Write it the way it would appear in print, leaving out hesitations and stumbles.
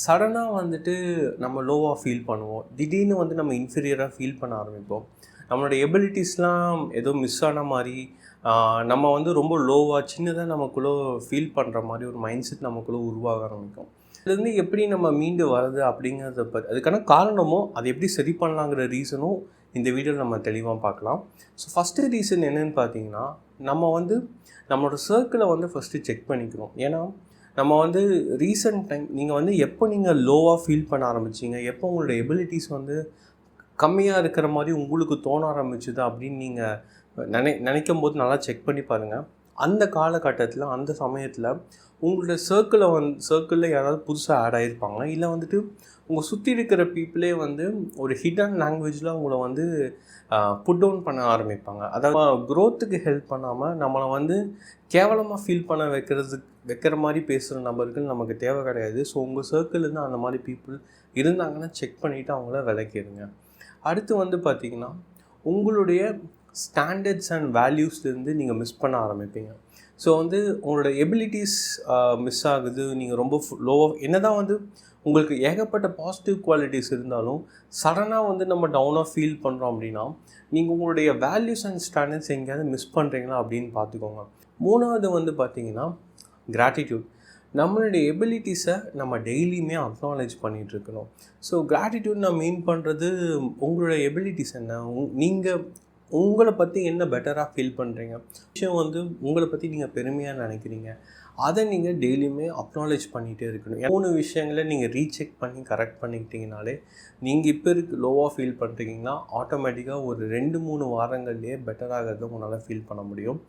சடனாக வந்துட்டு நம்ம லோவாக ஃபீல் பண்ணுவோம். திடீர்னு வந்து நம்ம இன்ஃபீரியராக ஃபீல் பண்ண ஆரம்பிப்போம். நம்மளோட எபிலிட்டிஸ்லாம் ஏதோ மிஸ் ஆன மாரி, நம்ம வந்து ரொம்ப லோவாக சின்னதாக நமக்குள்ளே ஃபீல் பண்ணுற மாதிரி ஒரு மைண்ட் செட் நமக்குள்ளே உருவாக ஆரம்பிக்கும். இதுலேருந்து எப்படி நம்ம மீண்டு வர்றது அப்படிங்கிறத அதுக்கான காரணமும், அதை எப்படி சரி பண்ணலாங்கிற ரீசனும் இந்த வீடியோவில் நம்ம தெளிவாக பார்க்கலாம். ஸோ ஃபஸ்ட்டு ரீசன் என்னென்னு பார்த்தீங்கன்னா, நம்ம வந்து நம்மளோட சர்க்கிளை வந்து ஃபஸ்ட்டு செக் பண்ணிக்கணும். ஏன்னா நம்ம வந்து ரீசன்ட் டைம் நீங்கள் வந்து எப்போ நீங்கள் லோவாக ஃபீல் பண்ண ஆரம்பிச்சிங்க, எப்போ உங்களோட எபிலிட்டிஸ் வந்து கம்மியாக இருக்கிற மாதிரி உங்களுக்கு தோண ஆரம்பிச்சுது அப்படின்னு நீங்கள் நினைக்கும் போது நல்லா செக் பண்ணி பாருங்கள். அந்த காலகட்டத்தில் அந்த சமயத்தில் உங்களோட சர்க்கிளில் யாராவது புதுசாக ஆட் ஆகிருப்பாங்க, இல்லை வந்துட்டு உங்கள் சுற்றி இருக்கிற பீப்புளே வந்து ஒரு ஹிடன் லாங்குவேஜில் உங்களை வந்து புட் டவுன் பண்ண ஆரம்பிப்பாங்க. அதாவது க்ரோத்துக்கு ஹெல்ப் பண்ணாமல் நம்மளை வந்து கேவலமாக ஃபீல் பண்ண வைக்கிற மாதிரி பேசுகிற நபர்கள் நமக்கு தேவை கிடையாது. ஸோ உங்கள் சர்க்கிள்லேருந்து அந்த மாதிரி பீப்புள் இருந்தாங்கன்னா செக் பண்ணிவிட்டு அவங்கள விலக்கிடுங்க. அடுத்து வந்து பார்த்திங்கன்னா, உங்களுடைய ஸ்டாண்டர்ட்ஸ் அண்ட் வேல்யூஸ்லேருந்து நீங்கள் மிஸ் பண்ண ஆரம்பிப்பீங்க. ஸோ வந்து உங்களோட எபிலிட்டிஸ் மிஸ் ஆகுது. நீங்கள் ரொம்ப லோவாக என்ன தான் வந்து உங்களுக்கு ஏகப்பட்ட பாசிட்டிவ் குவாலிட்டிஸ் இருந்தாலும் சடனாக வந்து நம்ம டவுனாக ஃபீல் பண்ணுறோம் அப்படின்னா, நீங்கள் உங்களுடைய வேல்யூஸ் அண்ட் ஸ்டாண்டர்ட்ஸ் எங்கேயாவது மிஸ் பண்ணுறீங்களா அப்படின்னு பார்த்துக்கோங்க. மூணாவது வந்து பார்த்திங்கன்னா, கிராட்டிடியூட். நம்மளுடைய எபிலிட்டிஸை நம்ம டெய்லியுமே அக்னாலேஜ் பண்ணிகிட்ருக்கணும். ஸோ கிராட்டிடியூட் நான் மீன் பண்ணுறது, உங்களோட எபிலிட்டிஸ் என்ன, நீங்கள் உங்களை பற்றி என்ன பெட்டராக ஃபீல் பண்ணுறீங்க, விஷயம் வந்து உங்களை பற்றி நீங்கள் பெருமையாக நினைக்கிறீங்க, அதை நீங்கள் டெய்லியுமே அக்னாலேஜ் பண்ணிகிட்டே இருக்கணும். 3 விஷயங்களை நீங்கள் ரீசெக் பண்ணி கரெக்ட் பண்ணிக்கிட்டீங்கனாலே, நீங்கள் இப்போ லோவாக ஃபீல் பண்ணுறீங்கன்னா ஆட்டோமேட்டிக்காக ஒரு 2-3 வாரங்கள்லேயே பெட்டராகிறத உங்களால் ஃபீல் பண்ண முடியும்.